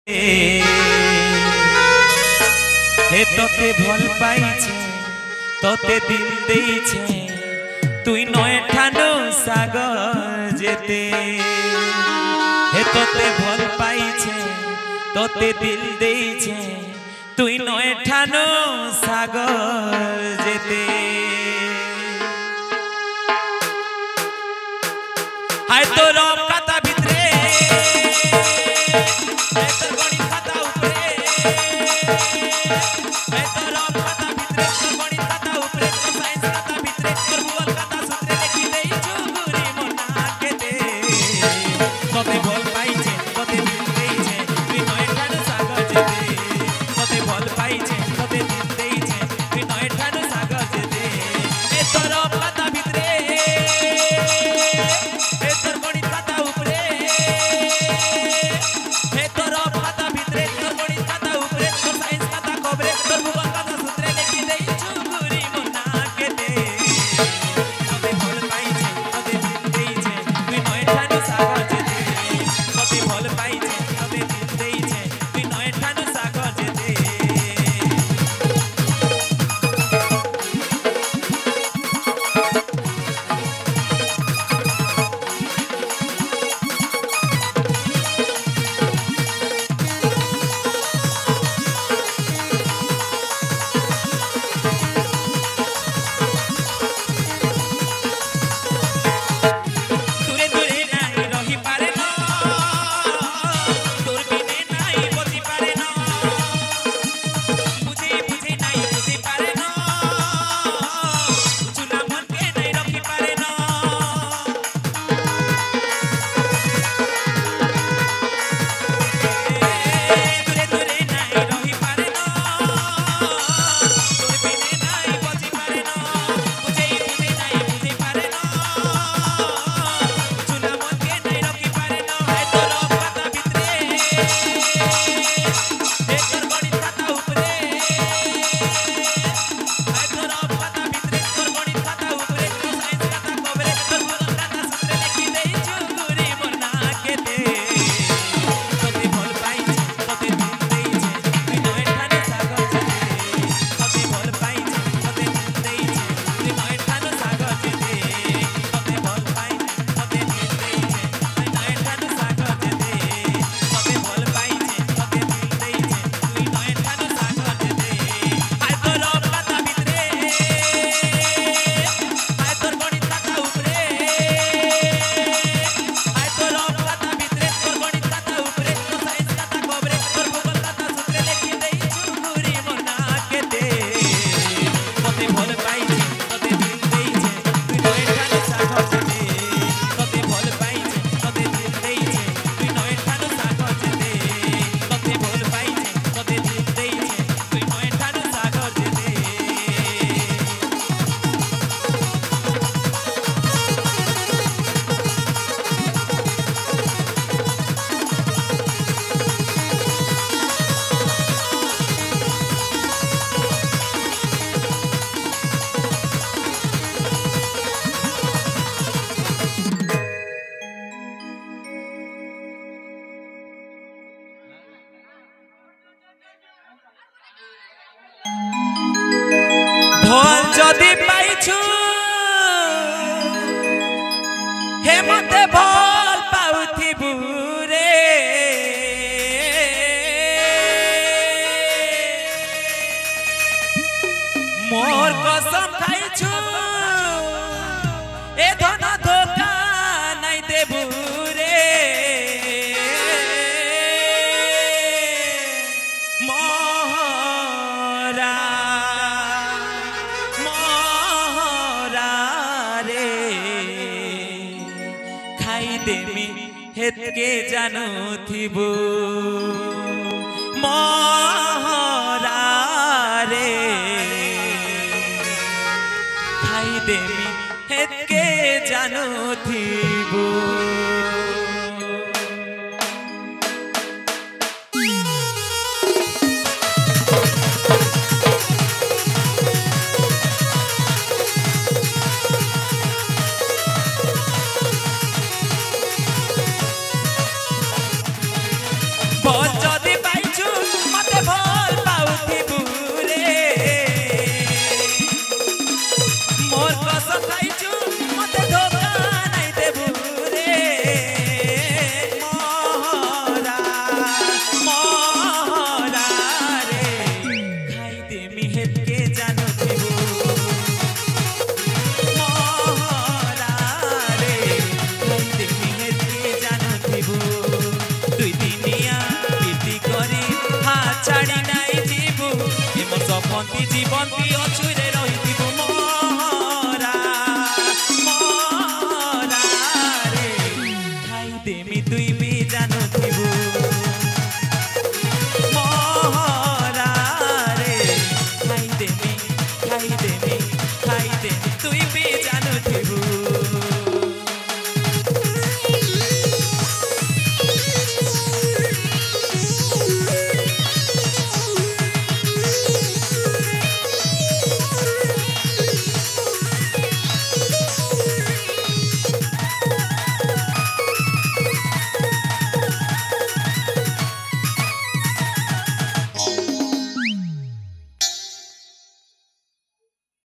हे तोते भल पाइछे तोते दिल देइछे तुई नय ठानो सागर जेते हे तोते भल पाइछे तोते दिल देइछे तुई नय ठानो सागर जेते हाय तो रब खाता भितरे तोर बड़ी खाता ऊपरे तोर रब खाता भितरे तोर बड़ी खाता ऊपरे तोर साइंस खाता भितरे तोर भूगोल खाता सूत्रे लिखि देई चुगुरी मना के दे तोते भल पाइछे तोते दिल देइछे तुई नय ठानो सागर जेते तोते भल पाइछे तोते दिल देइछे तुई नय ठानो सागर जेते ए तोर रब खाता भितरे ए तोर बड़ी खाता ऊपरे ए तोर रब खाता भितरे तोर बड़ी खाता ऊपरे तोर साइंस खाता कोबरे तोर भूगोल खाता सूत्रे लिखि देई चुगुरी मना के दे तोते भल पाइछे तोते दिल देइछे तुई नय ठानो सागर जेते तोते भल पाइछे तोते दिल देइछे तुई नय ठानो सागर जेते दूरे दूरे नाही रही पारे न तोर बिने नाही बसी पारे न बुझे बुझे नाही बुझी पारे न चुना मन के नहीं रखी पारे न दूरे दूरे नाही रही पारे न तोर बिने नाही बसी पारे न बुझे बुझे नाही बुझी पारे न चुना मन के नहीं रखी पारे न है तो रब खाता भितरे तोर बड़ी खाता ऊपरे है तो रब खाता भितरे तोर बड़ी खाता ऊपरे तोर साइंस खाता कोबरे तोर भूगोल खाता सूत्रे लिखि देई चुगुरी मना के दे तोते भल पाइछे तोते दिल देइछे तुई नय ठानो सागर जेते तोते भल पाइछे तोते दिल देइछे तुई नय ठानो सागर जेते तोते भल पाइछे तोते दिल देइछे तुई नय ठानो सागर जेते तोते भल पाइछे तोते दिल देइछे तुई नय ठानो सागर जेते हाय तो रब खाता भितरे हाय तोर बड़ी खाता ऊपरे हाय तो रब खाता भितरे तोर बड़ी खाता ऊपरे तोर साइंस खाता कोबरे तोर भूगोल खाता सूत्रे लिखि देई चुगुरी मना के दे तोते भल पाइछे तोते दिल देइछे तुई नय ठानो सागर जेते तोते भल पाइछे तोते दिल देइछे तुई नय ठानो सागर जेते तोते भल पाइछे तोते दिल देइछे तुई नय ठानो सागर जेते भल जदि पाइछु हे मते भल पाउथिबु रे मोर कसम खाइछु ए धन धोखा नहीं देबु रे मोहरा मोहरा रे खाई देमी हेतके जानो थिबु मोहरा रे खाई देमी हेतके जानो थिबु बोल জীবন কি অছুই